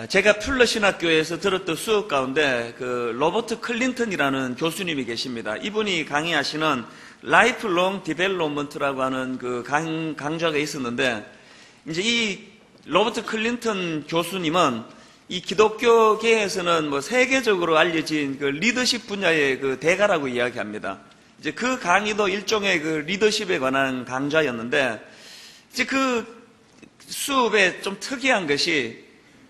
제가 풀러 신학교에서 들었던 수업 가운데 그 로버트 클린턴이라는 교수님이 계십니다. 이분이 강의하시는 라이프롱 디벨롭먼트라고 하는 그 강좌가 있었는데, 이제 이 로버트 클린턴 교수님은 이 기독교계에서는 뭐 세계적으로 알려진 그 리더십 분야의 그 대가라고 이야기합니다. 이제 그 강의도 일종의 그 리더십에 관한 강좌였는데, 이제 그 수업에 좀 특이한 것이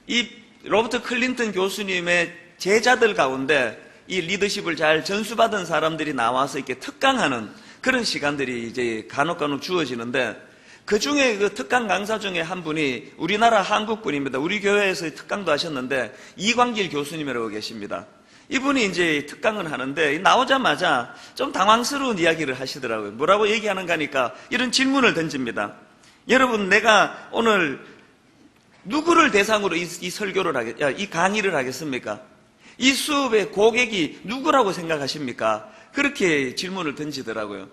이 로버트 클린턴 교수님의 제자들 가운데 이 리더십을 잘 전수받은 사람들이 나와서 이렇게 특강하는 그런 시간들이 이제 간혹 주어지는데, 그 중에 그 특강 강사 중에 한 분이 우리나라 한국 분입니다. 우리 교회에서 특강도 하셨는데 이광길 교수님이라고 계십니다. 이분이 이제 특강을 하는데 나오자마자 좀 당황스러운 이야기를 하시더라고요. 뭐라고 얘기하는가 하니까 이런 질문을 던집니다. 여러분, 내가 오늘 누구를 대상으로 이 설교를 이 강의를 하겠습니까? 이 수업의 고객이 누구라고 생각하십니까? 그렇게 질문을 던지더라고요.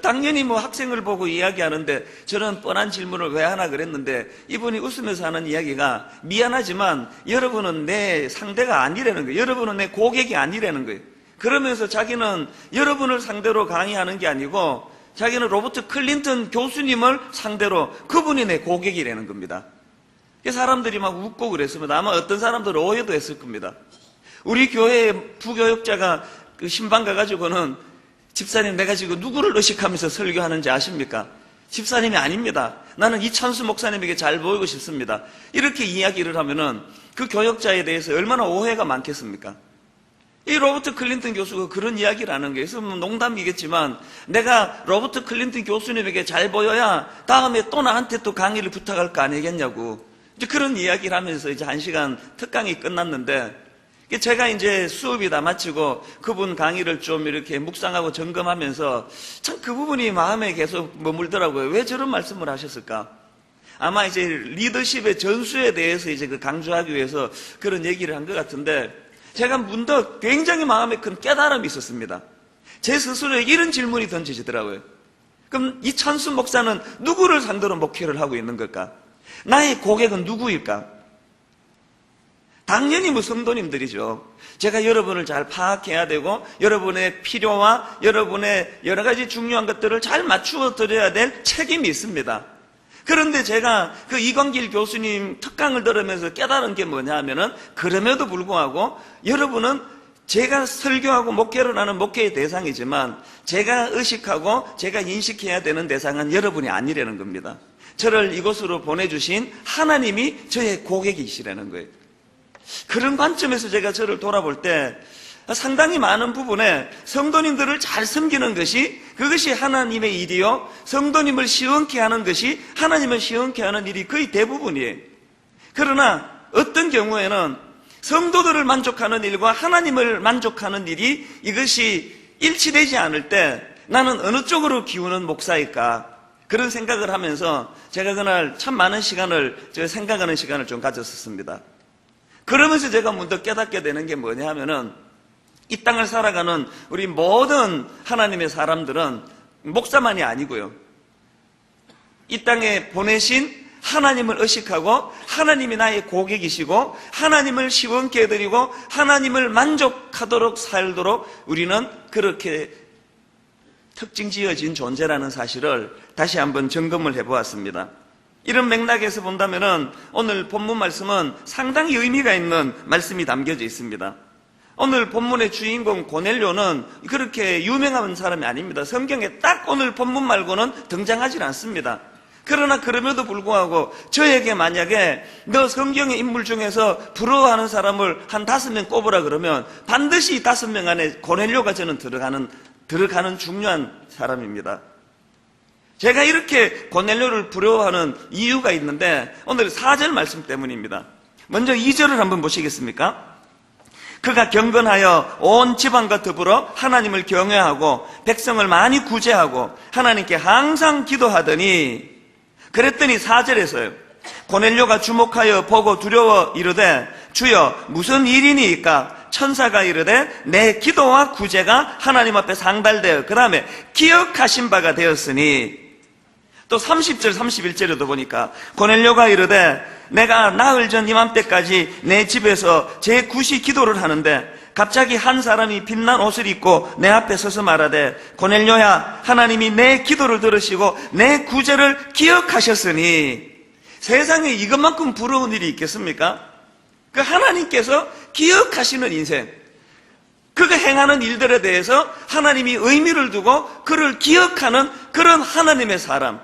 당연히 뭐 학생을 보고 이야기하는데 저는 뻔한 질문을 왜 하나 그랬는데, 이분이 웃으면서 하는 이야기가, 미안하지만 여러분은 내 상대가 아니라는 거예요. 여러분은 내 고객이 아니라는 거예요. 그러면서 자기는 여러분을 상대로 강의하는 게 아니고 자기는 로버트 클린턴 교수님을 상대로, 그분이 내 고객이라는 겁니다. 사람들이 막 웃고 그랬습니다. 아마 어떤 사람들은 오해도 했을 겁니다. 우리 교회에 부교육자가 그 신방 가가지고는, 집사님, 내가 지금 누구를 의식하면서 설교하는지 아십니까? 집사님이 아닙니다. 나는 이찬수 목사님에게 잘 보이고 싶습니다. 이렇게 이야기를 하면은 그 교역자에 대해서 얼마나 오해가 많겠습니까? 이 로버트 클린턴 교수가 그런 이야기를 하는 거예요. 그래서 농담이겠지만, 내가 로버트 클린턴 교수님에게 잘 보여야 다음에 또 나한테 또 강의를 부탁할 거 아니겠냐고. 이제 그런 이야기를 하면서 이제 1시간 특강이 끝났는데, 제가 이제 수업이 다 마치고 그분 강의를 좀 이렇게 묵상하고 점검하면서 참 그 부분이 마음에 계속 머물더라고요. 왜 저런 말씀을 하셨을까? 아마 이제 리더십의 전수에 대해서 이제 그 강조하기 위해서 그런 얘기를 한 것 같은데, 제가 문득 굉장히 마음에 큰 깨달음이 있었습니다. 제 스스로에게 이런 질문이 던지시더라고요. 그럼 이찬수 목사는 누구를 상대로 목회를 하고 있는 걸까? 나의 고객은 누구일까? 당연히 뭐 성도님들이죠. 제가 여러분을 잘 파악해야 되고 여러분의 필요와 여러분의 여러 가지 중요한 것들을 잘 맞추어 드려야 될 책임이 있습니다. 그런데 제가 그 이광길 교수님 특강을 들으면서 깨달은 게 뭐냐 하면은, 그럼에도 불구하고 여러분은 제가 설교하고 목회를 하는 목회의 대상이지만 제가 의식하고 제가 인식해야 되는 대상은 여러분이 아니라는 겁니다. 저를 이곳으로 보내주신 하나님이 저의 고객이시라는 거예요. 그런 관점에서 제가 저를 돌아볼 때 상당히 많은 부분에 성도님들을 잘 섬기는 것이, 그것이 하나님의 일이요, 성도님을 시원케 하는 것이 하나님을 시원케 하는 일이 거의 대부분이에요. 그러나 어떤 경우에는 성도들을 만족하는 일과 하나님을 만족하는 일이, 이것이 일치되지 않을 때 나는 어느 쪽으로 기우는 목사일까, 그런 생각을 하면서 제가 그날 참 많은 시간을, 제가 생각하는 시간을 좀 가졌었습니다. 그러면서 제가 문득 깨닫게 되는 게 뭐냐 하면은, 이 땅을 살아가는 우리 모든 하나님의 사람들은 목사만이 아니고요, 이 땅에 보내신 하나님을 의식하고 하나님이 나의 고객이시고 하나님을 시원케 해드리고 하나님을 만족하도록 살도록 우리는 그렇게 특징 지어진 존재라는 사실을 다시 한번 점검을 해보았습니다. 이런 맥락에서 본다면은 오늘 본문 말씀은 상당히 의미가 있는 말씀이 담겨져 있습니다. 오늘 본문의 주인공 고넬료는 그렇게 유명한 사람이 아닙니다. 성경에 딱 오늘 본문 말고는 등장하지 않습니다. 그러나 그럼에도 불구하고 저에게 만약에 너 성경의 인물 중에서 부러워하는 사람을 한 5명 꼽으라 그러면 반드시 5명 안에 고넬료가 저는 들어가는 중요한 사람입니다. 제가 이렇게 고넬료를 부러워하는 이유가 있는데, 오늘 4절 말씀 때문입니다. 먼저 2절을 한번 보시겠습니까? 그가 경건하여 온 지방과 더불어 하나님을 경외하고 백성을 많이 구제하고 하나님께 항상 기도하더니, 그랬더니 4절에서요, 고넬료가 주목하여 보고 두려워 이르되 주여 무슨 일이니까? 천사가 이르되 내 기도와 구제가 하나님 앞에 상달되어 그 다음에 기억하신 바가 되었으니, 또 30절, 31절에도 보니까 고넬료가 이르되 내가 나흘 전 이맘때까지 내 집에서 제9시 기도를 하는데 갑자기 한 사람이 빛난 옷을 입고 내 앞에 서서 말하되 고넬료야, 하나님이 내 기도를 들으시고 내 구제를 기억하셨으니. 세상에 이것만큼 부러운 일이 있겠습니까? 그 하나님께서 기억하시는 인생, 그가 행하는 일들에 대해서 하나님이 의미를 두고 그를 기억하는 그런 하나님의 사람.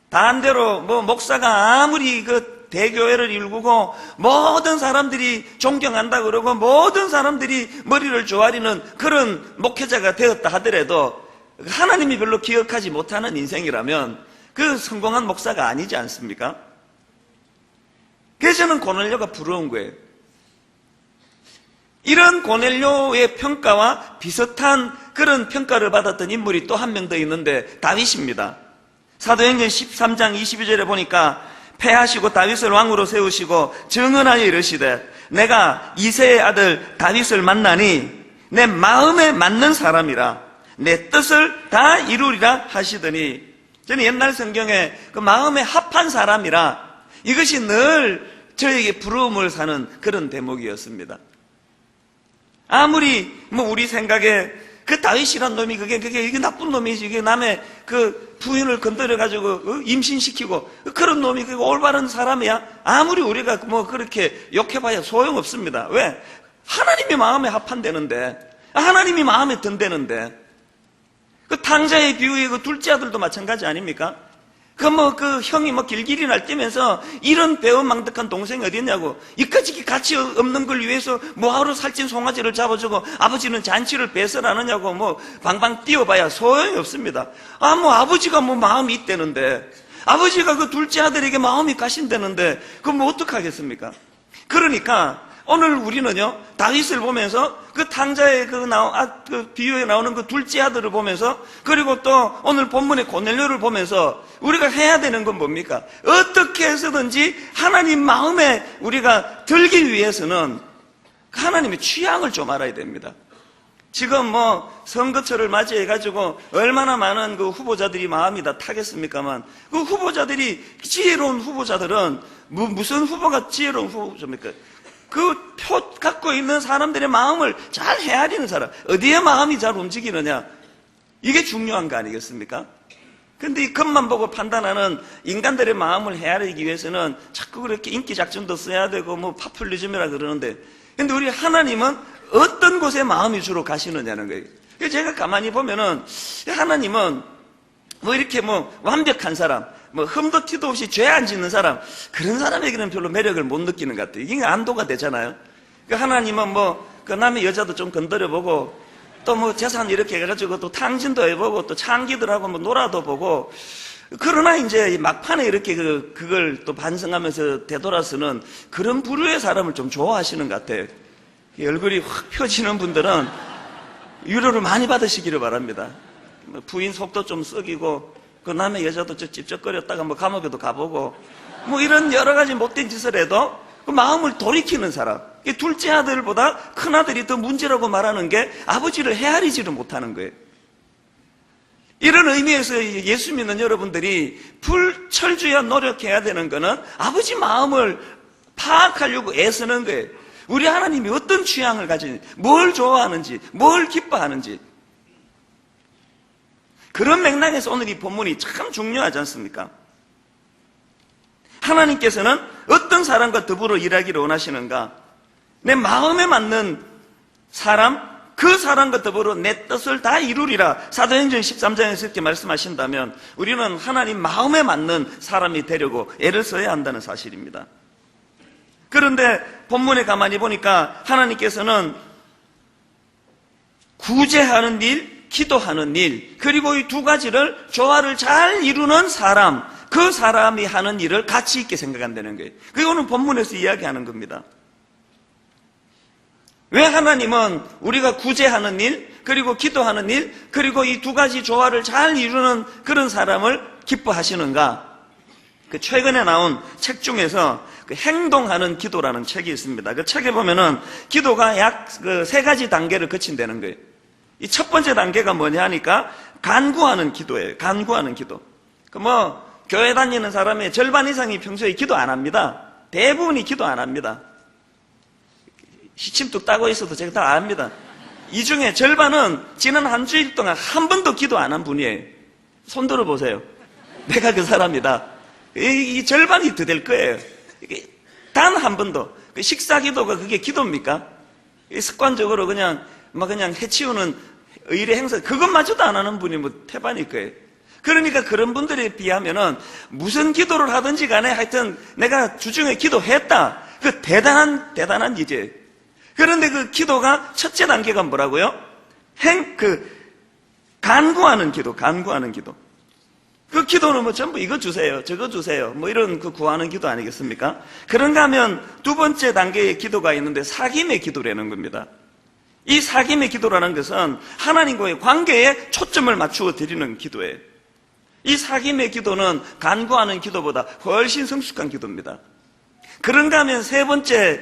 반대로 목사가 아무리 그 대교회를 일구고 모든 사람들이 존경한다 그러고 모든 사람들이 머리를 조아리는 그런 목회자가 되었다 하더라도 하나님이 별로 기억하지 못하는 인생이라면 그 성공한 목사가 아니지 않습니까? 그래서 저는 고넬료가 부러운 거예요. 이런 고넬료의 평가와 비슷한 그런 평가를 받았던 인물이 또 한 명 더 있는데 다윗입니다. 사도행전 13장 22절에 보니까 패하시고 다윗을 왕으로 세우시고 정언하여 이르시되 내가 이새의 아들 다윗을 만나니 내 마음에 맞는 사람이라 내 뜻을 다 이루리라 하시더니, 저는 옛날 성경에 그 마음에 합한 사람이라 이것이 늘 저에게 부러움을 사는 그런 대목이었습니다. 아무리 우리 생각에 그 다윗이란 놈이 이게 나쁜 놈이지, 이게 남의 그 부인을 건드려가지고 임신시키고 그런 놈이 올바른 사람이야. 아무리 우리가 그렇게 욕해봐야 소용없습니다. 왜? 하나님이 마음에 합한다는데, 하나님이 마음에 든다는데. 그 탕자의 비유의 그 둘째 아들도 마찬가지 아닙니까? 그 형이 길길이 날뛰면서 이런 배은망덕한 동생이 어디 있냐고, 이까짓 가치 없는 걸 위해서 뭐하러 살찐 송아지를 잡아주고 아버지는 잔치를 배설하느냐고 방방 뛰어봐야 소용이 없습니다. 아버지가 마음이 있다는데, 아버지가 그 둘째 아들에게 마음이 가신다는데 그럼 어떡하겠습니까? 그러니까 오늘 우리는요, 다윗을 보면서 그 탕자의 그 비유에 나오는 그 둘째 아들을 보면서, 그리고 또 오늘 본문의 고넬료를 보면서 우리가 해야 되는 건 뭡니까? 어떻게 해서든지 하나님 마음에 우리가 들기 위해서는 하나님의 취향을 좀 알아야 됩니다. 지금 선거철을 맞이해가지고 얼마나 많은 그 후보자들이 마음이 다 타겠습니까만, 그 후보자들이, 지혜로운 후보자들은 무슨 후보가 지혜로운 후보자입니까? 그 표 갖고 있는 사람들의 마음을 잘 헤아리는 사람, 어디에 마음이 잘 움직이느냐, 이게 중요한 거 아니겠습니까? 근데 이 겉만 보고 판단하는 인간들의 마음을 헤아리기 위해서는 자꾸 그렇게 인기 작전도 써야 되고 파퓰리즘이라 그러는데, 근데 우리 하나님은 어떤 곳에 마음이 주로 가시느냐는 거예요. 제가 가만히 보면은 하나님은 이렇게 완벽한 사람, 흠도 티도 없이 죄 안 짓는 사람, 그런 사람에게는 별로 매력을 못 느끼는 것 같아요. 이게 안도가 되잖아요. 하나님은 그 남의 여자도 좀 건드려보고, 또 재산 이렇게 해가지고 또 탕진도 해보고, 또 창기들하고 놀아도 보고, 그러나 이제 막판에 이렇게 그걸 또 반성하면서 되돌아서는 그런 부류의 사람을 좀 좋아하시는 것 같아요. 얼굴이 확 펴지는 분들은 위로를 많이 받으시기를 바랍니다. 부인 속도 좀 썩이고, 그 남의 여자도 찝쩍거렸다가 감옥에도 가보고, 이런 여러 가지 못된 짓을 해도 그 마음을 돌이키는 사람. 둘째 아들보다 큰 아들이 더 문제라고 말하는 게 아버지를 헤아리지를 못하는 거예요. 이런 의미에서 예수 믿는 여러분들이 불철주야 노력해야 되는 거는 아버지 마음을 파악하려고 애쓰는 거예요. 우리 하나님이 어떤 취향을 가지는지, 뭘 좋아하는지, 뭘 기뻐하는지. 그런 맥락에서 오늘 이 본문이 참 중요하지 않습니까? 하나님께서는 어떤 사람과 더불어 일하기를 원하시는가? 내 마음에 맞는 사람, 그 사람과 더불어 내 뜻을 다 이루리라. 사도행전 13장에서 이렇게 말씀하신다면 우리는 하나님 마음에 맞는 사람이 되려고 애를 써야 한다는 사실입니다. 그런데 본문에 가만히 보니까 하나님께서는 구제하는 일, 기도하는 일, 그리고 이 두 가지를 조화를 잘 이루는 사람, 그 사람이 하는 일을 가치 있게 생각한다는 거예요. 그게 오늘 본문에서 이야기하는 겁니다. 왜 하나님은 우리가 구제하는 일, 그리고 기도하는 일, 그리고 이 두 가지 조화를 잘 이루는 그런 사람을 기뻐하시는가? 그 최근에 나온 책 중에서 그 행동하는 기도라는 책이 있습니다. 그 책에 보면은 기도가 약 그 세 가지 단계를 거친다는 거예요. 이 첫 번째 단계가 뭐냐 하니까 간구하는 기도예요. 간구하는 기도. 교회 다니는 사람의 절반 이상이 평소에 기도 안 합니다. 대부분이 기도 안 합니다. 시침뚝 따고 있어도 제가 다 압니다. 이 중에 절반은 지난 한 주일 동안 한 번도 기도 안 한 분이에요. 손 들어보세요. 내가 그 사람이다. 이 절반이 더 될 거예요. 단 한 번도. 식사 기도가 그게 기도입니까? 습관적으로 그냥 해치우는 의례 행사, 그것마저도 안 하는 분이 태반일 거예요. 그러니까 그런 분들에 비하면은 무슨 기도를 하든지 간에 하여튼 내가 주중에 기도했다. 그 대단한 일이에요. 그런데 그 기도가 첫째 단계가 뭐라고요? 간구하는 기도. 그 기도는 전부 이거 주세요, 저거 주세요, 이런 구하는 기도 아니겠습니까? 그런가 하면 두 번째 단계의 기도가 있는데 사귐의 기도라는 겁니다. 이 사귐의 기도라는 것은 하나님과의 관계에 초점을 맞추어 드리는 기도예요. 이 사귐의 기도는 간구하는 기도보다 훨씬 성숙한 기도입니다. 그런가 하면 세 번째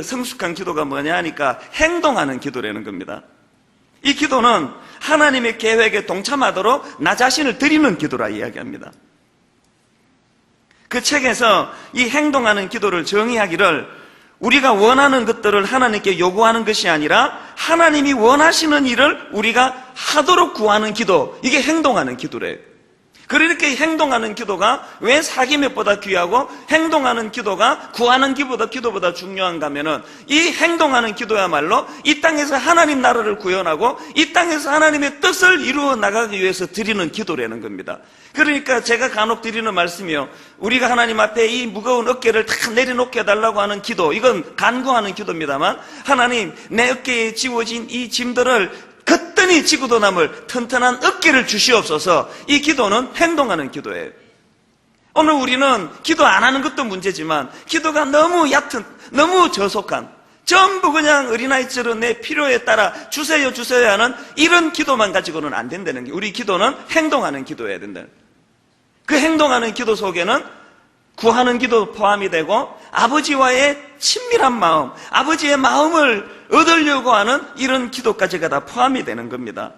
성숙한 기도가 뭐냐 하니까 행동하는 기도라는 겁니다. 이 기도는 하나님의 계획에 동참하도록 나 자신을 드리는 기도라 이야기합니다. 그 책에서 이 행동하는 기도를 정의하기를 우리가 원하는 것들을 하나님께 요구하는 것이 아니라 하나님이 원하시는 일을 우리가 하도록 구하는 기도, 이게 행동하는 기도래요. 그러니까 행동하는 기도가 왜 사귐보다 귀하고 행동하는 기도가 구하는 기도보다 중요한가 하면은 이 행동하는 기도야말로 이 땅에서 하나님 나라를 구현하고 이 땅에서 하나님의 뜻을 이루어 나가기 위해서 드리는 기도라는 겁니다. 그러니까 제가 간혹 드리는 말씀이요, 우리가 하나님 앞에 이 무거운 어깨를 다 내려놓게 해달라고 하는 기도, 이건 간구하는 기도입니다만, 하나님 내 어깨에 지워진 이 짐들을 거뜬히 지고도 남을 튼튼한 어깨를 주시옵소서. 이 기도는 행동하는 기도예요. 오늘 우리는 기도 안 하는 것도 문제지만 기도가 너무 얕은, 너무 저속한, 전부 그냥 어린아이처럼 내 필요에 따라 주세요 하는 이런 기도만 가지고는 안 된다는 게, 우리 기도는 행동하는 기도여야 된다. 그 행동하는 기도 속에는 구하는 기도 포함이 되고 아버지와의 친밀한 마음, 아버지의 마음을 얻으려고 하는 이런 기도까지가 다 포함이 되는 겁니다.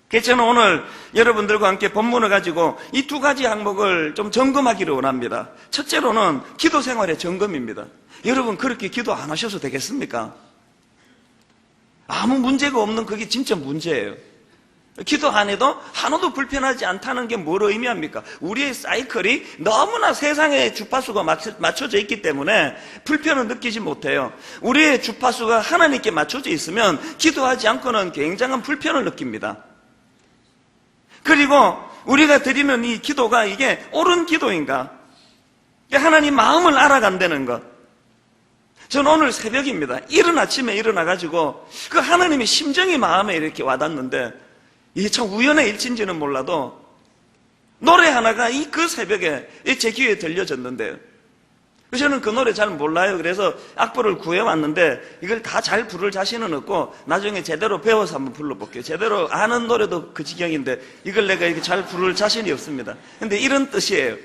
그래서 저는 오늘 여러분들과 함께 본문을 가지고 이 두 가지 항목을 좀 점검하기를 원합니다. 첫째로는 기도 생활의 점검입니다. 여러분 그렇게 기도 안 하셔도 되겠습니까? 아무 문제가 없는 그게 진짜 문제예요. 기도 안 해도 하나도 불편하지 않다는 게 뭘 의미합니까? 우리의 사이클이 너무나 세상의 주파수가 맞춰져 있기 때문에 불편을 느끼지 못해요. 우리의 주파수가 하나님께 맞춰져 있으면 기도하지 않고는 굉장한 불편을 느낍니다. 그리고 우리가 드리는 이 기도가 이게 옳은 기도인가? 하나님 마음을 알아간다는 것. 저는 오늘 새벽입니다. 이른 아침에 일어나가지고 그 하나님의 심정이 마음에 이렇게 와닿는데, 이게 참 우연의 일치인지는 몰라도 노래 하나가 그 새벽에 제 귀에 들려졌는데요. 저는 그 노래 잘 몰라요. 그래서 악보를 구해왔는데 이걸 다 잘 부를 자신은 없고 나중에 제대로 배워서 한번 불러볼게요. 제대로 아는 노래도 그 지경인데 이걸 내가 이렇게 잘 부를 자신이 없습니다. 근데 이런 뜻이에요.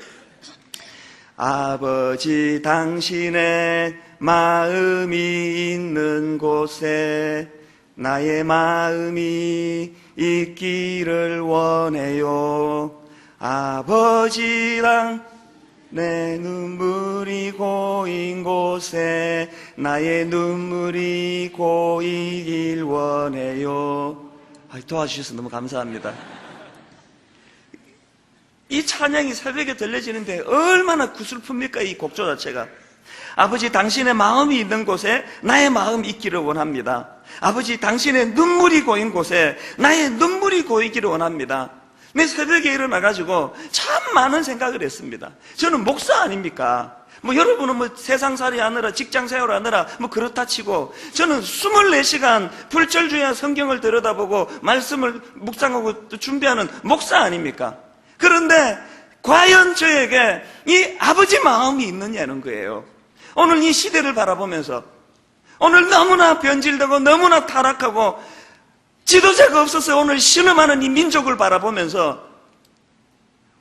아버지 당신의 마음이 있는 곳에 나의 마음이 있기를 원해요. 아버지랑 내 눈물이 고인 곳에 나의 눈물이 고이길 원해요. 도와주셔서 너무 감사합니다. 이 찬양이 새벽에 들려지는데 얼마나 구슬픕니까, 이 곡조 자체가. 아버지 당신의 마음이 있는 곳에 나의 마음이 있기를 원합니다. 아버지 당신의 눈물이 고인 곳에 나의 눈물이 고이기를 원합니다. 내 새벽에 일어나가지고 참 많은 생각을 했습니다. 저는 목사 아닙니까? 여러분은 세상살이 하느라 직장생활 하느라 그렇다 치고 저는 24시간 불철주야 성경을 들여다보고 말씀을 묵상하고 준비하는 목사 아닙니까? 그런데 과연 저에게 이 아버지 마음이 있느냐는 거예요. 오늘 이 시대를 바라보면서 오늘 너무나 변질되고 너무나 타락하고 지도자가 없어서 오늘 신음하는 이 민족을 바라보면서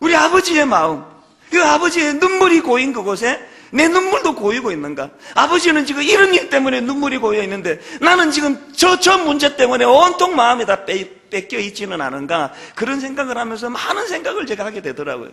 우리 아버지의 마음, 그 아버지의 눈물이 고인 그곳에 내 눈물도 고이고 있는가? 아버지는 지금 이런 일 때문에 눈물이 고여 있는데 나는 지금 저 문제 때문에 온통 마음이 다 뺏겨 있지는 않은가? 그런 생각을 하면서 많은 생각을 제가 하게 되더라고요.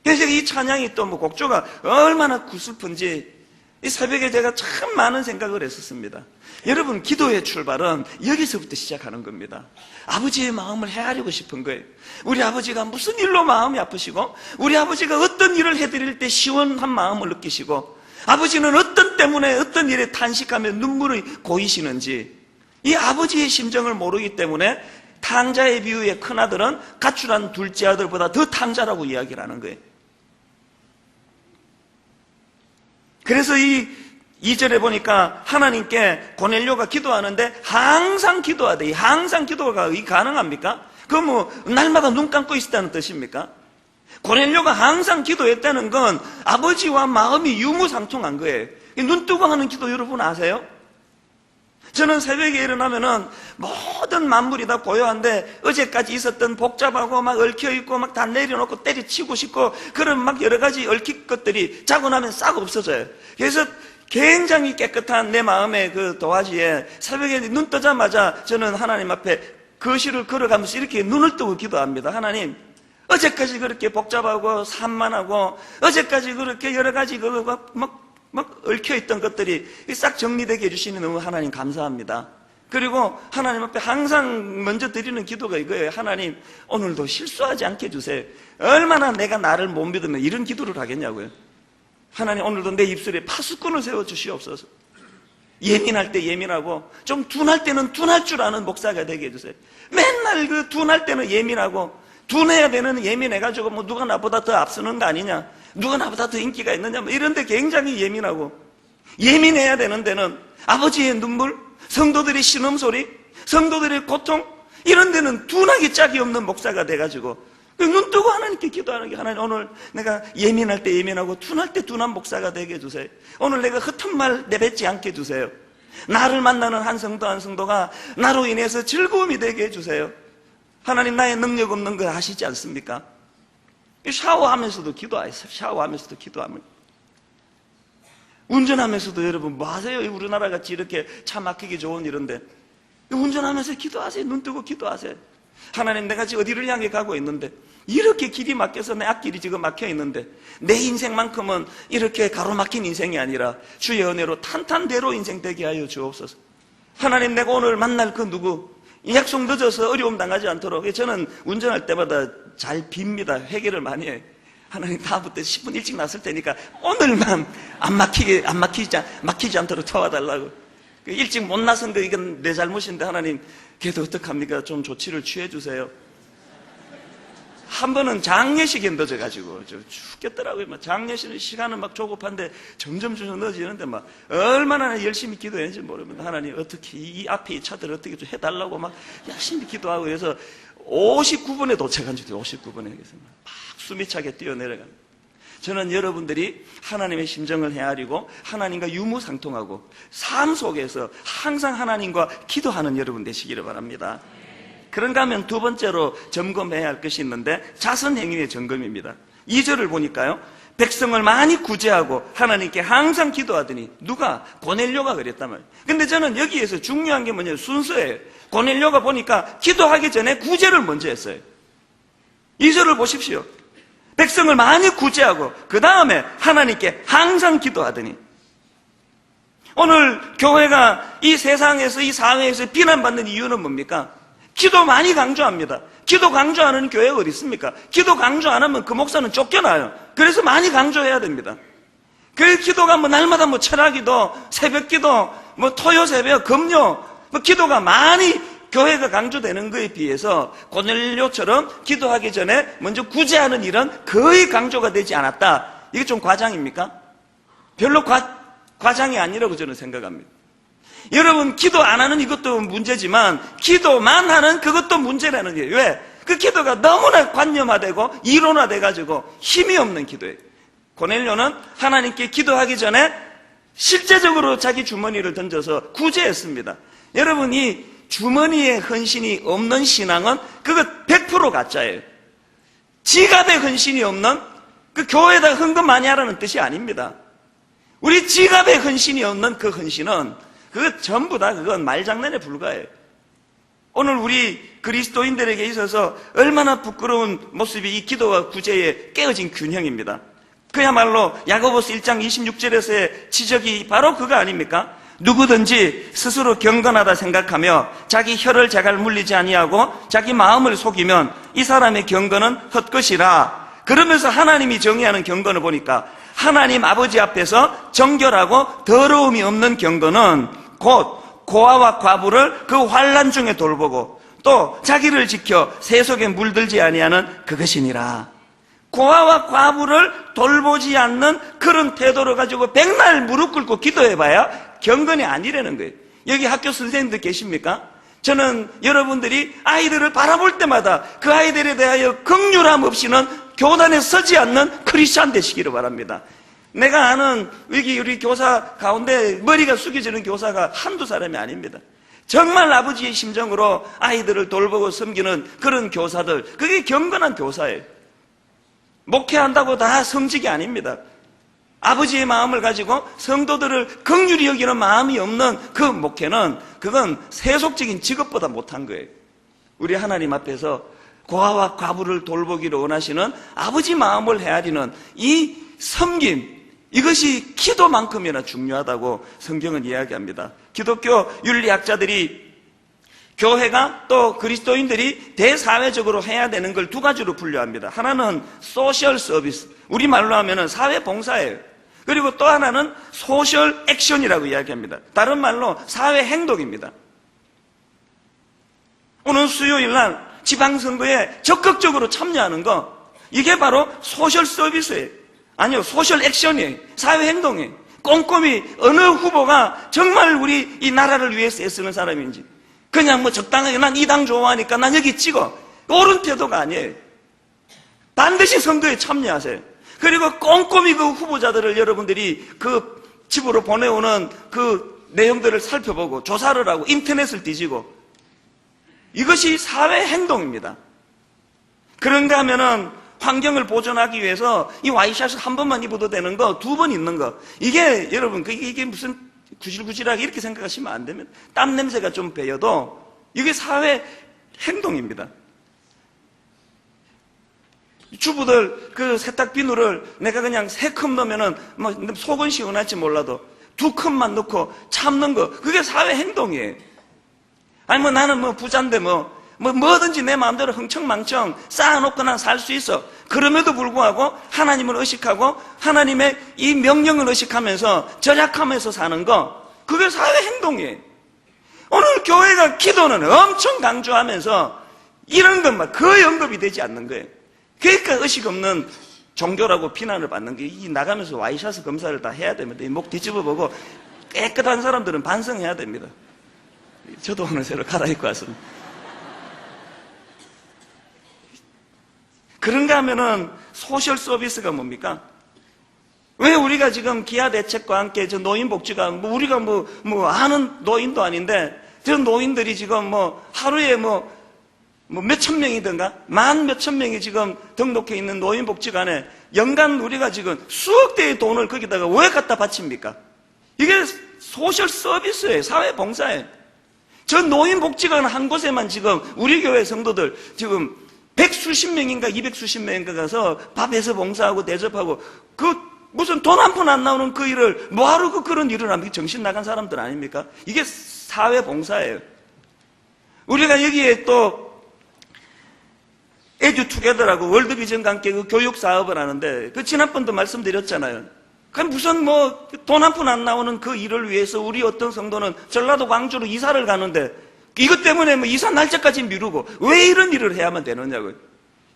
그래서 이 찬양이 또 뭐 곡조가 얼마나 구슬픈지 이 새벽에 제가 참 많은 생각을 했었습니다. 여러분, 기도의 출발은 여기서부터 시작하는 겁니다. 아버지의 마음을 헤아리고 싶은 거예요. 우리 아버지가 무슨 일로 마음이 아프시고, 우리 아버지가 어떤 일을 해드릴 때 시원한 마음을 느끼시고, 아버지는 어떤 때문에 어떤 일에 탄식하며 눈물이 고이시는지, 이 아버지의 심정을 모르기 때문에 탕자의 비유의 큰아들은 가출한 둘째 아들보다 더 탕자라고 이야기를 하는 거예요. 그래서 이 2절에 보니까 하나님께 고넬료가 기도하는데 항상 기도하대. 항상 기도가 가능합니까? 그거 뭐 날마다 눈 감고 있었다는 뜻입니까? 고넬료가 항상 기도했다는 건 아버지와 마음이 유무상통한 거예요. 눈 뜨고 하는 기도 여러분 아세요? 저는 새벽에 일어나면은 모든 만물이 다 고요한데 어제까지 있었던 복잡하고 막 얽혀있고 막 다 내려놓고 때려치고 싶고 그런 막 여러 가지 얽힌 것들이 자고 나면 싹 없어져요. 그래서 굉장히 깨끗한 내 마음의 그 도화지에 새벽에 눈 뜨자마자 저는 하나님 앞에 거실을 걸어가면서 이렇게 눈을 뜨고 기도합니다. 하나님, 어제까지 그렇게 복잡하고 산만하고 어제까지 그렇게 여러 가지 막 얽혀있던 것들이 싹 정리되게 해주시니 너무 하나님 감사합니다. 그리고 하나님 앞에 항상 먼저 드리는 기도가 이거예요. 하나님, 오늘도 실수하지 않게 해주세요. 얼마나 내가 나를 못 믿으면 이런 기도를 하겠냐고요. 하나님, 오늘도 내 입술에 파수꾼을 세워주시옵소서. 예민할 때 예민하고 좀 둔할 때는 둔할 줄 아는 목사가 되게 해주세요. 맨날 그 둔할 때는 예민하고 둔해야 되는 예민해가지고 뭐 누가 나보다 더 앞서는 거 아니냐, 누가 나보다 더 인기가 있느냐, 뭐 이런 데 굉장히 예민하고, 예민해야 되는 데는 아버지의 눈물, 성도들의 신음소리, 성도들의 고통, 이런 데는 둔하기 짝이 없는 목사가 돼가지고 눈 뜨고 하나님께 기도하는 게, 하나님, 오늘 내가 예민할 때 예민하고 둔할 때 둔한 목사가 되게 해주세요. 오늘 내가 흩은 말 내뱉지 않게 해주세요. 나를 만나는 한 성도 한 성도가 나로 인해서 즐거움이 되게 해주세요. 하나님, 나의 능력 없는 거 아시지 않습니까? 샤워하면서도 기도하세요. 샤워하면서도 기도하면. 운전하면서도 여러분 뭐 하세요? 우리나라 같이 이렇게 차 막히기 좋은 이런데 운전하면서 기도하세요. 눈 뜨고 기도하세요. 하나님, 내가 지금 어디를 향해 가고 있는데 이렇게 길이 막혀서 내 앞길이 지금 막혀 있는데 내 인생만큼은 이렇게 가로막힌 인생이 아니라 주의 은혜로 탄탄대로 인생 되게 하여 주옵소서. 하나님, 내가 오늘 만날 그 누구 약속 늦어서 어려움 당하지 않도록, 저는 운전할 때마다 잘 빕니다. 회개를 많이 해요. 하나님, 다음부터 10분 일찍 났을 테니까 오늘만 막히지 않도록 도와달라고. 일찍 못 나선 거 이건 내 잘못인데 하나님, 그래도 어떡합니까? 좀 조치를 취해 주세요. 한 번은 장례식에 늦어가지고 죽겠더라고요. 장례식 시간은 막 조급한데 점점 늦어지는데 막 얼마나 열심히 기도했는지 모르면 하나님, 어떻게 이 앞에 이 차들 어떻게 좀 해달라고 막 열심히 기도하고, 그래서 59분에 도착한 줄도 59분에 막 숨이 차게 뛰어내려갑니다. 저는 여러분들이 하나님의 심정을 헤아리고 하나님과 유무상통하고 삶 속에서 항상 하나님과 기도하는 여러분 되시기를 바랍니다. 그런가 하면 두 번째로 점검해야 할 것이 있는데 자선행위의 점검입니다. 2절을 보니까요, 백성을 많이 구제하고 하나님께 항상 기도하더니, 누가? 고넬료가 그랬단 말이에요. 근데 저는 여기에서 중요한 게 뭐냐면 순서예요. 고넬료가 보니까 기도하기 전에 구제를 먼저 했어요. 2절을 보십시오. 백성을 많이 구제하고 그 다음에 하나님께 항상 기도하더니, 오늘 교회가 이 세상에서 이 사회에서 비난받는 이유는 뭡니까? 기도 많이 강조합니다. 기도 강조 안 하는 교회가 어디 있습니까? 기도 강조 안 하면 그 목사는 쫓겨나요. 그래서 많이 강조해야 됩니다. 그 기도가 뭐 날마다 뭐 철학기도, 새벽기도, 뭐 토요 새벽, 금요, 뭐 기도가 많이 교회가 강조되는 것에 비해서 고넬료처럼 기도하기 전에 먼저 구제하는 일은 거의 강조가 되지 않았다. 이게 좀 과장입니까? 별로 과장이 아니라고 저는 생각합니다. 여러분, 기도 안 하는 이것도 문제지만 기도만 하는 그것도 문제라는 거예요. 왜? 그 기도가 너무나 관념화되고 이론화돼가지고 힘이 없는 기도예요. 고넬료는 하나님께 기도하기 전에 실제적으로 자기 주머니를 던져서 구제했습니다. 여러분, 이 주머니에 헌신이 없는 신앙은 그거 100% 가짜예요. 지갑에 헌신이 없는, 그 교회에다 헌금 많이 하라는 뜻이 아닙니다. 우리 지갑에 헌신이 없는 그 헌신은 그거 전부 다 그건 말장난에 불과해요. 오늘 우리 그리스도인들에게 있어서 얼마나 부끄러운 모습이 이 기도와 구제의 깨어진 균형입니다. 그야말로 야고보서 1장 26절에서의 지적이 바로 그거 아닙니까? 누구든지 스스로 경건하다 생각하며 자기 혀를 제갈 물리지 아니하고 자기 마음을 속이면 이 사람의 경건은 헛것이라. 그러면서 하나님이 정의하는 경건을 보니까 하나님 아버지 앞에서 정결하고 더러움이 없는 경건은 곧 고아와 과부를 그 환난 중에 돌보고 또 자기를 지켜 세속에 물들지 아니하는 그것이니라. 고아와 과부를 돌보지 않는 그런 태도를 가지고 백날 무릎 꿇고 기도해봐야 경건이 아니라는 거예요. 여기 학교 선생님들 계십니까? 저는 여러분들이 아이들을 바라볼 때마다 그 아이들에 대하여 긍휼함 없이는 교단에 서지 않는 크리스찬 되시기를 바랍니다. 내가 아는 여기 우리 교사 가운데 머리가 숙여지는 교사가 한두 사람이 아닙니다. 정말 아버지의 심정으로 아이들을 돌보고 섬기는 그런 교사들, 그게 경건한 교사예요. 목회한다고 다 성직이 아닙니다. 아버지의 마음을 가지고 성도들을 긍휼히 여기는 마음이 없는 그 목회는 그건 세속적인 직업보다 못한 거예요. 우리 하나님 앞에서 고아와 과부를 돌보기를 원하시는 아버지 마음을 헤아리는 이 섬김, 이것이 기도만큼이나 중요하다고 성경은 이야기합니다. 기독교 윤리학자들이 교회가 또 그리스도인들이 대사회적으로 해야 되는 걸 두 가지로 분류합니다. 하나는 소셜 서비스, 우리말로 하면 사회봉사예요. 그리고 또 하나는 소셜 액션이라고 이야기합니다. 다른 말로 사회 행동입니다. 오늘 수요일 날 지방선거에 적극적으로 참여하는 거, 이게 바로 소셜 서비스예요. 아니요, 소셜 액션이에요. 사회 행동이에요. 꼼꼼히 어느 후보가 정말 우리 이 나라를 위해서 애쓰는 사람인지, 그냥 뭐 적당하게 난 이 당 좋아하니까 난 여기 찍어, 옳은 태도가 아니에요. 반드시 선거에 참여하세요. 그리고 꼼꼼히 그 후보자들을 여러분들이 그 집으로 보내오는 그 내용들을 살펴보고 조사를 하고 인터넷을 뒤지고, 이것이 사회 행동입니다. 그런가 하면은 환경을 보존하기 위해서 이 와이셔츠 한 번만 입어도 되는 거, 두 번 입는 거, 이게 여러분 이게 무슨 구질구질하게 이렇게 생각하시면 안 됩니다. 땀 냄새가 좀 배어도 이게 사회 행동입니다. 주부들 그 세탁 비누를 내가 그냥 3컵 넣으면은 뭐 속은 시원할지 몰라도 2컵만 넣고 참는 거, 그게 사회 행동이에요. 아니 뭐 나는 뭐 부자인데 뭐든지 내 마음대로 흥청망청 쌓아놓거나 살 수 있어. 그럼에도 불구하고 하나님을 의식하고 하나님의 이 명령을 의식하면서 절약하면서 사는 거, 그게 사회 행동이에요. 오늘 교회가 기도는 엄청 강조하면서 이런 것만 거의 언급이 되지 않는 거예요. 그러니까 의식 없는 종교라고 비난을 받는 게, 이 나가면서 와이셔츠 검사를 다 해야 됩니다. 이 목 뒤집어보고 깨끗한 사람들은 반성해야 됩니다. 저도 오늘 새로 갈아입고 왔습니다. 그런가 하면은 소셜 서비스가 뭡니까? 왜 우리가 지금 기아 대책과 함께 저 노인복지가 우리가 아는 노인도 아닌데 저 노인들이 지금 하루에 몇천 명이든가 만 몇천 명이 지금 등록해 있는 노인복지관에 연간 우리가 지금 수억 대의 돈을 거기다가 왜 갖다 바칩니까? 이게 소셜 서비스예요. 사회봉사예요. 저 노인복지관 한 곳에만 지금 우리 교회 성도들 지금 100수십 명인가 200수십 명인가 가서 밥해서 봉사하고 대접하고, 그 무슨 돈 한 푼 안 나오는 그 일을 뭐하러 그런 일을 합니까? 정신 나간 사람들 아닙니까? 이게 사회봉사예요. 우리가 여기에 또 에듀투게더라고 월드비전과 함께 그 교육 사업을 하는데, 그 지난번도 말씀드렸잖아요. 그럼 무슨 돈 한 푼 안 나오는 그 일을 위해서 우리 어떤 성도는 전라도 광주로 이사를 가는데 이것 때문에 이사 날짜까지 미루고 왜 이런 일을 해야만 되느냐고요.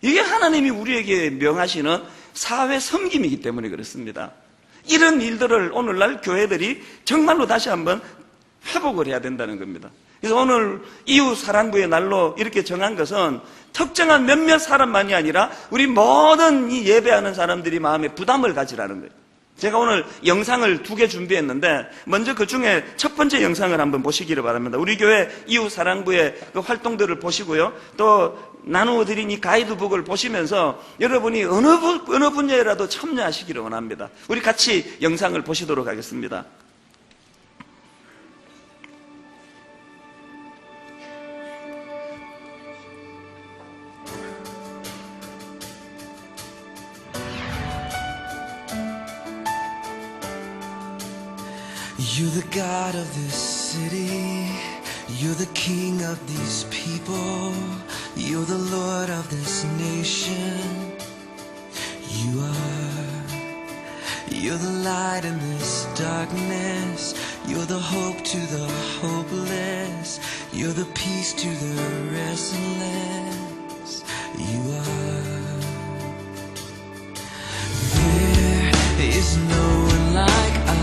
이게 하나님이 우리에게 명하시는 사회 섬김이기 때문에 그렇습니다. 이런 일들을 오늘날 교회들이 정말로 다시 한번 회복을 해야 된다는 겁니다. 그래서 오늘 이웃 사랑부의 날로 이렇게 정한 것은 특정한 몇몇 사람만이 아니라 우리 모든 이 예배하는 사람들이 마음에 부담을 가지라는 거예요. 제가 오늘 영상을 2개 준비했는데 먼저 그 중에 첫 번째 영상을 한번 보시기를 바랍니다. 우리 교회 이웃사랑부의 그 활동들을 보시고요. 또 나누어 드린 이 가이드북을 보시면서 여러분이 어느 분야라도 참여하시기를 원합니다. 우리 같이 영상을 보시도록 하겠습니다. You're the God of this city. You're the King of these people. You're the Lord of this nation. You are. You're the light in this darkness. You're the hope to the hopeless. You're the peace to the restless. You are. There is no one like I.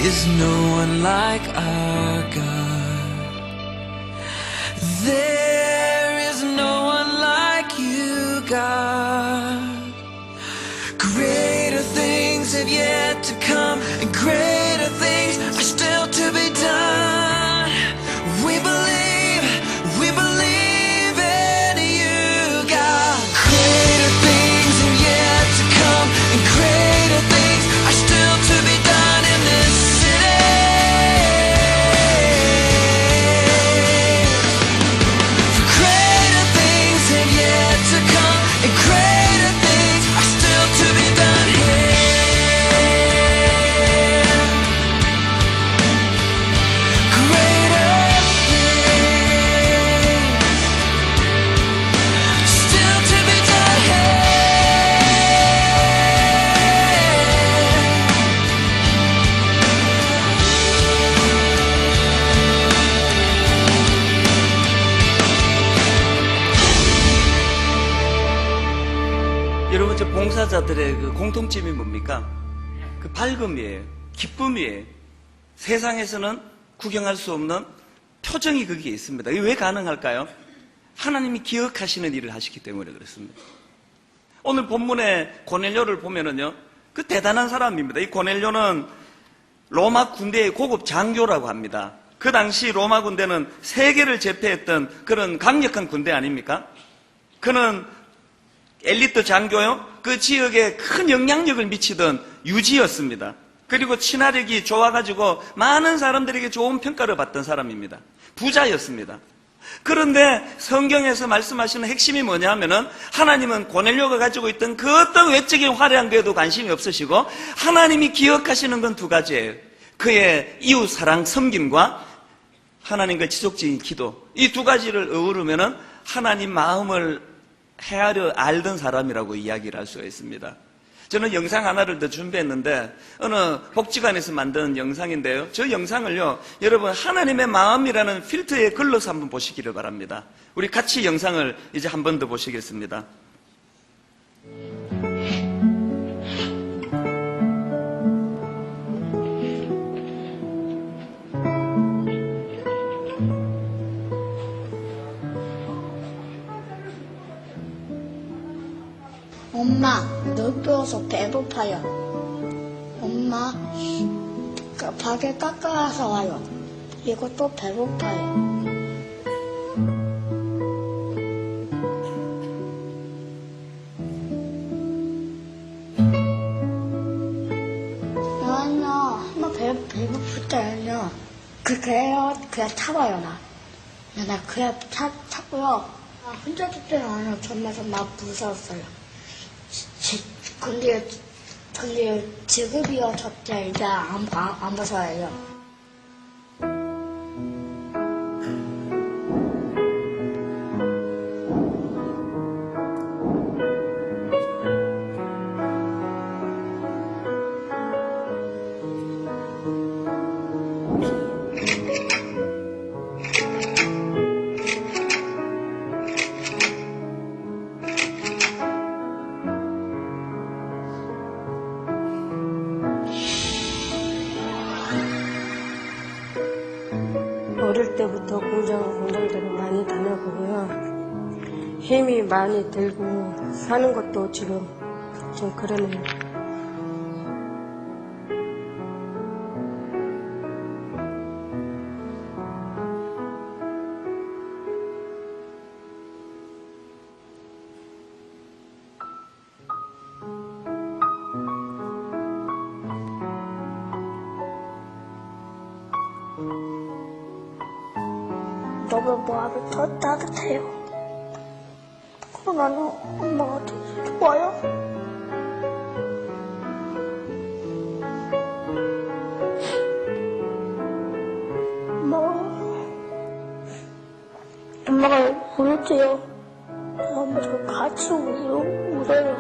There's no one like our God. There is no one like you, God. Greater things have yet to come, and greater things are still to be done. We believe in you, God. Greater things have yet to come, and greater things are still to be done in this city. For greater things have yet to come, and greater things are still to be done here. Greater things still to be done here. 여러분, 저 봉사자들의 그 공통점이 뭡니까? 그 밝음이에요. 기쁨이에요. 세상에서는 구경할 수 없는 표정이 거기에 있습니다. 이게 왜 가능할까요? 하나님이 기억하시는 일을 하시기 때문에 그렇습니다. 오늘 본문의 고넬료를 보면은요, 그 대단한 사람입니다. 이 고넬료는 로마 군대의 고급 장교라고 합니다. 그 당시 로마 군대는 세계를 제패했던 그런 강력한 군대 아닙니까? 그는 엘리트 장교요, 그 지역에 큰 영향력을 미치던 유지였습니다. 그리고 친화력이 좋아가지고 많은 사람들에게 좋은 평가를 받던 사람입니다. 부자였습니다. 그런데 성경에서 말씀하시는 핵심이 뭐냐 하면은 하나님은 고넬료가 가지고 있던 그 어떤 외적인 화려한 거에도 관심이 없으시고 하나님이 기억하시는 건 2가지예요. 그의 이웃 사랑 섬김과 하나님과 지속적인 기도, 이 2가지를 어우르면은 하나님 마음을 헤아려 알던 사람이라고 이야기를 할 수가 있습니다. 저는 영상 하나를 더 준비했는데 어느 복지관에서 만든 영상인데요. 저 영상을요, 여러분 하나님의 마음이라는 필터에 걸러서 한번 보시기를 바랍니다. 우리 같이 영상을 이제 한 번 더 보시겠습니다. 엄마, 늙어서 배고파요. 엄마, 밥에 깎아서 와요. 이거 또 배고파요. 나는요, 엄마 배고플 때는요, 그게 그냥 타봐요, 나. 나 그냥 타고요. 혼자 탈 때는 아니요. 정말 무서웠어요. 근데 지금이요, 저때 이제 안 무서워요. 어릴 때부터 공장들을 많이 다녀보고요. 힘이 많이 들고 사는 것도 지금 좀 그러네요. 너무 마음이 더 따뜻해요. 그럼 나는 엄마가 더 좋아요. 엄마가 울지요. 그럼 저 같이 울어요.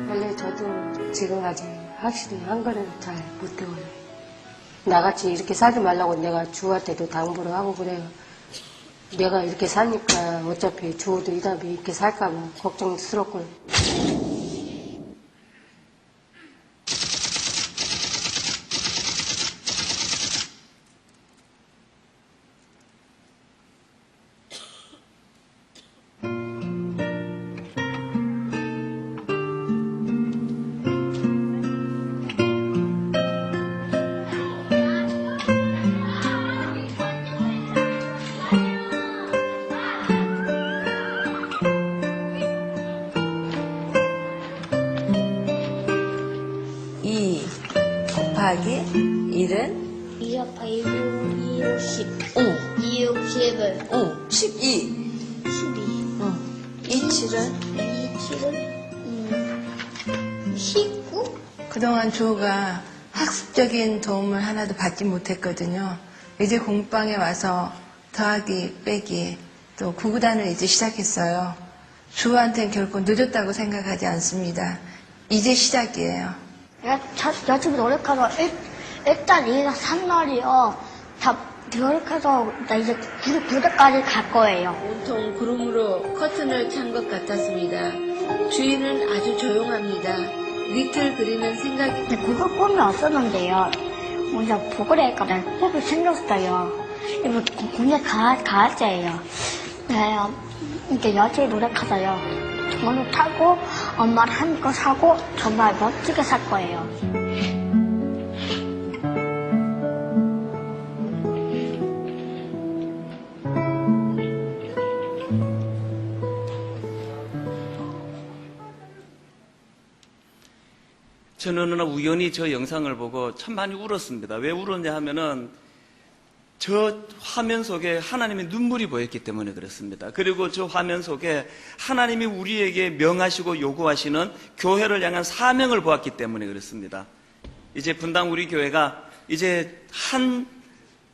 원래 저도 지금 아직 확실히 한글을 잘 못 배워요. 나같이 이렇게 살지 말라고 내가 주한테도 당부를 하고 그래요. 내가 이렇게 사니까 어차피 주호도 이 다음에 이렇게 살까봐 걱정스럽고요. 곱하기 1은 2 곱하기 2, 10. 2, 6, 11. 12. 12. 2, 7은 2, 7은 19? 그동안 주호가 학습적인 도움을 하나도 받지 못했거든요. 이제 공방에 와서 더하기, 빼기, 또 구구단을 이제 시작했어요. 주호한테는 결코 늦었다고 생각하지 않습니다. 이제 시작이에요. 열심히 노력해서 일단 2나 3날이요. 다 노력해서 나 이제 9대까지 갈 거예요. 온통 구름으로 커튼을 찬 것 같았습니다. 주인은 아주 조용합니다. 니트를 그리는 생각이 근데 그거 꿈이 없었는데요. 먼저 보그레니까 꿈이 생겼어요. 이거 군대 가야지예요. 네, 이렇게 열심히 노력해서요. 돈을 타고 엄마를 한 거 사고 정말 멋지게 살 거예요. 저는 어느 날 우연히 저 영상을 보고 참 많이 울었습니다. 왜 울었냐 하면은 저 화면 속에 하나님의 눈물이 보였기 때문에 그렇습니다. 그리고 저 화면 속에 하나님이 우리에게 명하시고 요구하시는 교회를 향한 사명을 보았기 때문에 그렇습니다. 이제 분당 우리 교회가 이제 한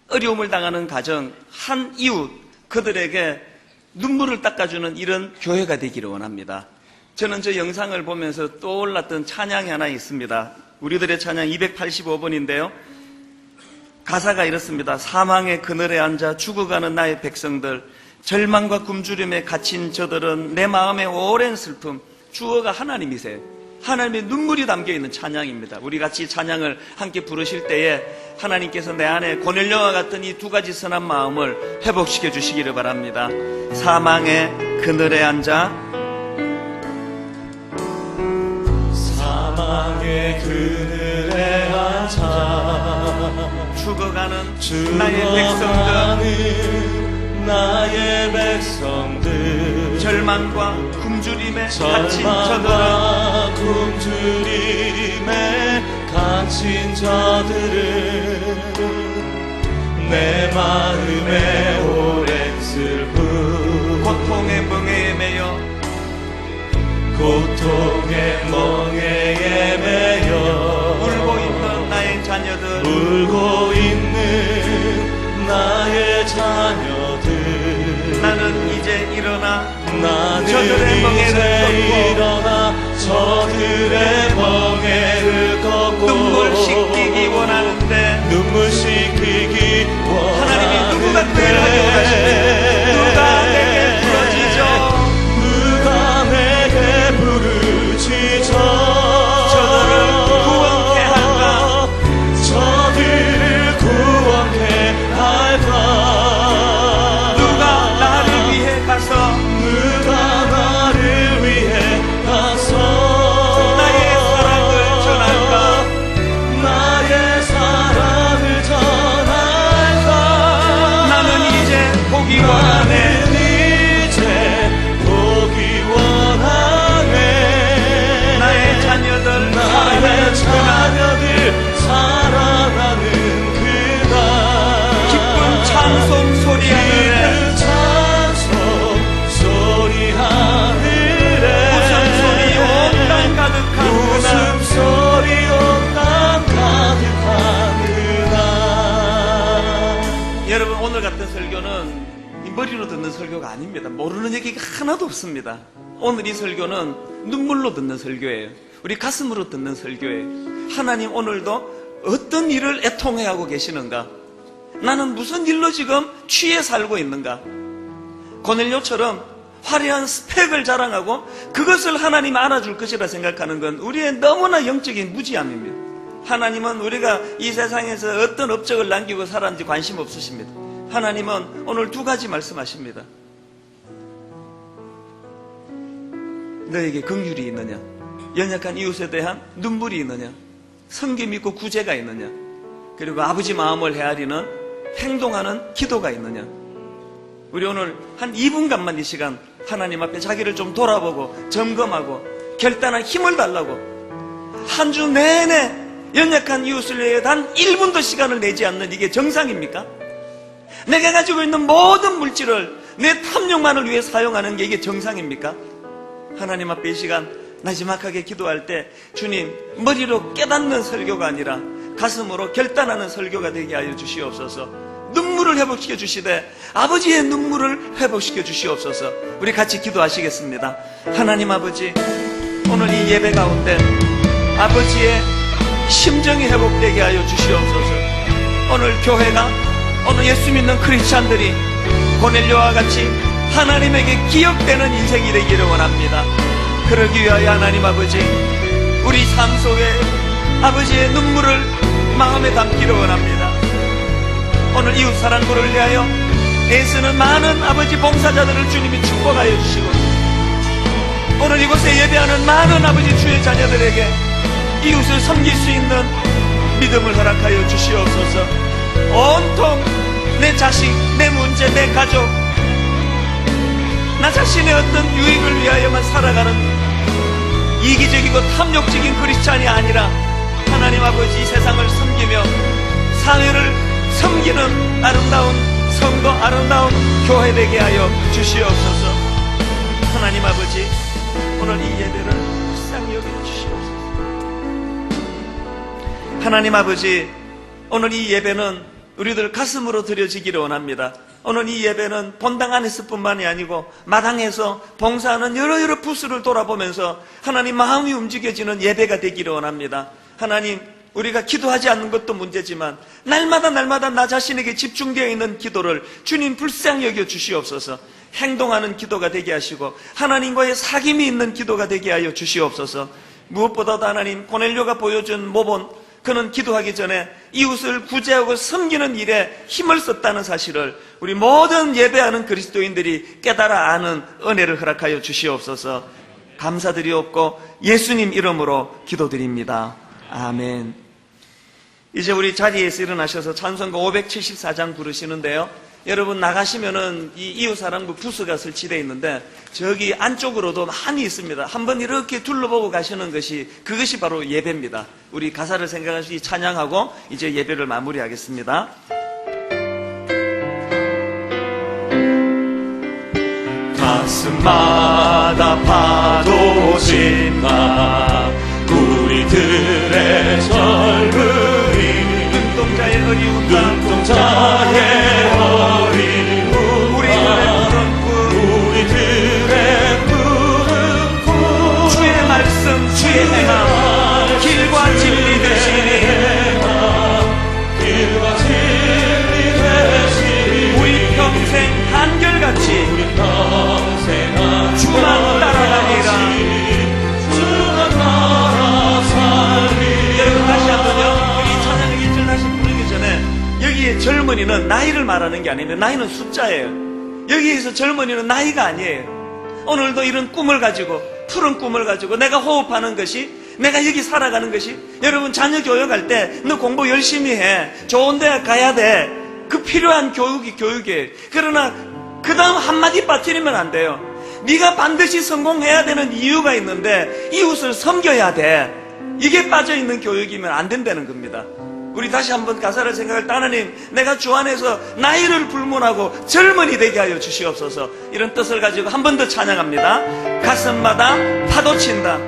어려움을 당하는 가정, 한 이웃, 그들에게 눈물을 닦아주는 이런 교회가 되기를 원합니다. 저는 저 영상을 보면서 떠올랐던 찬양이 하나 있습니다. 우리들의 찬양 285번인데요. 가사가 이렇습니다. 사망의 그늘에 앉아 죽어가는 나의 백성들, 절망과 굶주림에 갇힌 저들은 내 마음의 오랜 슬픔, 주어가 하나님이세요. 하나님의 눈물이 담겨있는 찬양입니다. 우리 같이 찬양을 함께 부르실 때에 하나님께서 내 안에 고넬료와 같은 이 두 가지 선한 마음을 회복시켜 주시기를 바랍니다. 사망의 그늘에 앉아 사망의 그늘에 앉아 죽어가는 나의 백성들 백성들 절망과 굶주림에 갇힌 저들을 절망과 굶주림에 갇힌 저들을 내 마음에 오랜 슬픔 고통의 멍에에 매여 고통의 멍에에 매여 울고 있는 나의 자녀들 울고 있는 나의 자녀들 나는 이제 일어나 나는 저들의 멍에를 이제 걷고 일어나 저들의 멍에를 걷고 눈물 씻기기 원하는데 눈물 씻기기 원하는데 하나님이 누구가 구애를 하게 원하시니 누가 내게 부러지죠 누가 내게 부르짖어 저들을 구원케 할까 저들을 구원케 할까 누가 나를 위해 가서 누가 나를 위해 가서 나의 사랑을 전할까 나의 사랑을 전할까 나는 이제 보기 원하네 나는 이제 보기 원하네 나의 자녀들 나의 자녀들 사랑하는 그날 기쁜 찬송 소리 하늘에 기쁜 찬송 소리 하늘에 웃음소리 온 땅 가득한 그날 웃음소리 온 땅 가득한 그날 여러분 오늘 같은 설교는 이 머리로 듣는 설교가 아닙니다. 모르는 얘기가 하나도 없습니다. 오늘 이 설교는 눈물로 듣는 설교예요. 우리 가슴으로 듣는 설교예요. 하나님 오늘도 어떤 일을 애통해하고 계시는가? 나는 무슨 일로 지금 취해 살고 있는가? 고넬료처럼 화려한 스펙을 자랑하고 그것을 하나님 알아줄 것이라 생각하는 건 우리의 너무나 영적인 무지함입니다. 하나님은 우리가 이 세상에서 어떤 업적을 남기고 살았는지 관심 없으십니다. 하나님은 오늘 두 가지 말씀하십니다. 너에게 긍휼이 있느냐? 연약한 이웃에 대한 눈물이 있느냐? 섬김 있고 구제가 있느냐? 그리고 아버지 마음을 헤아리는 행동하는 기도가 있느냐? 우리 오늘 한 2분간만 이 시간 하나님 앞에 자기를 좀 돌아보고 점검하고 결단할 힘을 달라고 한 주 내내 연약한 이웃을 위해 단 1분도 시간을 내지 않는 이게 정상입니까? 내가 가지고 있는 모든 물질을 내 탐욕만을 위해 사용하는 게 이게 정상입니까? 하나님 앞에 이 시간 나지막하게 기도할 때 주님 머리로 깨닫는 설교가 아니라 가슴으로 결단하는 설교가 되게 하여 주시옵소서. 눈물을 회복시켜 주시되 아버지의 눈물을 회복시켜 주시옵소서. 우리 같이 기도하시겠습니다. 하나님 아버지 오늘 이 예배 가운데 아버지의 심정이 회복되게 하여 주시옵소서. 오늘 교회가 오늘 예수 믿는 크리스찬들이 고넬료와 같이 하나님에게 기억되는 인생이 되기를 원합니다. 그러기 위하여 하나님 아버지 우리 삶 속에 아버지의 눈물을 마음에 담기를 원합니다. 오늘 이웃 사랑부를 위하여 애쓰는 많은 아버지 봉사자들을 주님이 축복하여 주시고 오늘 이곳에 예배하는 많은 아버지 주의 자녀들에게 이웃을 섬길 수 있는 믿음을 허락하여 주시옵소서. 온통 내 자식, 내 문제, 내 가족, 나 자신의 어떤 유익을 위하여만 살아가는 이기적이고 탐욕적인 크리스찬이 아니라 하나님 아버지 이 세상을 섬기며 사회를 섬기는 아름다운 성도, 아름다운 교회 되게 하여 주시옵소서. 하나님 아버지 오늘 이 예배를 불쌍히 여겨주시옵소서. 하나님 아버지 오늘 이 예배는 우리들 가슴으로 드려지기를 원합니다. 오늘 이 예배는 본당 안에서 뿐만이 아니고 마당에서 봉사하는 여러 부스를 돌아보면서 하나님 마음이 움직여지는 예배가 되기를 원합니다. 하나님 우리가 기도하지 않는 것도 문제지만 날마다 나 자신에게 집중되어 있는 기도를 주님 불쌍히 여겨 주시옵소서. 행동하는 기도가 되게 하시고 하나님과의 사귐이 있는 기도가 되게 하여 주시옵소서. 무엇보다도 하나님 고넬료가 보여준 모본 그는 기도하기 전에 이웃을 구제하고 섬기는 일에 힘을 썼다는 사실을 우리 모든 예배하는 그리스도인들이 깨달아 아는 은혜를 허락하여 주시옵소서. 감사드리옵고 예수님 이름으로 기도드립니다. 아멘. 이제 우리 자리에서 일어나셔서 찬송가 574장 부르시는데요. 여러분 나가시면은 이 이웃사랑부 부스가 설치되어 있는데 저기 안쪽으로도 많이 있습니다. 한번 이렇게 둘러보고 가시는 것이 그것이 바로 예배입니다. 우리 가사를 생각하시 찬양하고 이제 예배를 마무리하겠습니다. 가슴마다 파도친다 우리들의 젊은이 눈동자의 어리운다 눈동자의 어리운 우리들의 푸른 꿈 주의 말씀 주의 행함 길과 진리 되시니 길과 진리 되시니 우리 평생 한결같이 평생 주만 따라다니라. 주만 따라 살리 여러분 다시 한번요. 우리 찬양 1절 다시 부르기 전에 여기에 젊은이는 나이를 말하는 게 아닌데 나이는 숫자예요. 여기에서 젊은이는 나이가 아니에요. 오늘도 이런 꿈을 가지고 푸른 꿈을 가지고 내가 호흡하는 것이 내가 여기 살아가는 것이 여러분 자녀 교육할 때 너 공부 열심히 해. 좋은 대학 가야 돼. 그 필요한 교육이 교육이에요. 그러나 그 다음 한마디 빠뜨리면 안 돼요. 네가 반드시 성공해야 되는 이유가 있는데 이웃을 섬겨야 돼. 이게 빠져있는 교육이면 안 된다는 겁니다. 우리 다시 한번 가사를 생각할 때 하나님 내가 주 안에서 나이를 불문하고 젊은이 되게 하여 주시옵소서. 이런 뜻을 가지고 한 번 더 찬양합니다. 가슴마다 파도친다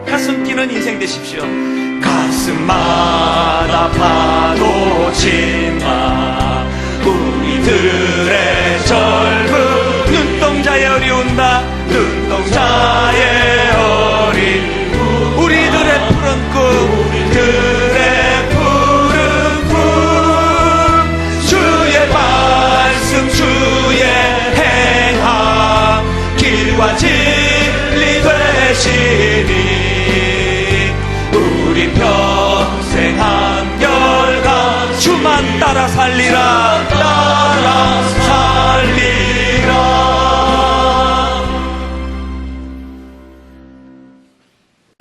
가슴 뛰는 인생 되십시오. 가슴마다 파도친다 우리들의 젊은 눈동자에 어리운다 눈동자의 어린 우리들의 푸른 꿈 우리들의 푸른 꿈 주의 말씀 주의 행함 길과 진리 되시니 우리 평생 한결같이 주만 따라 살리라 따라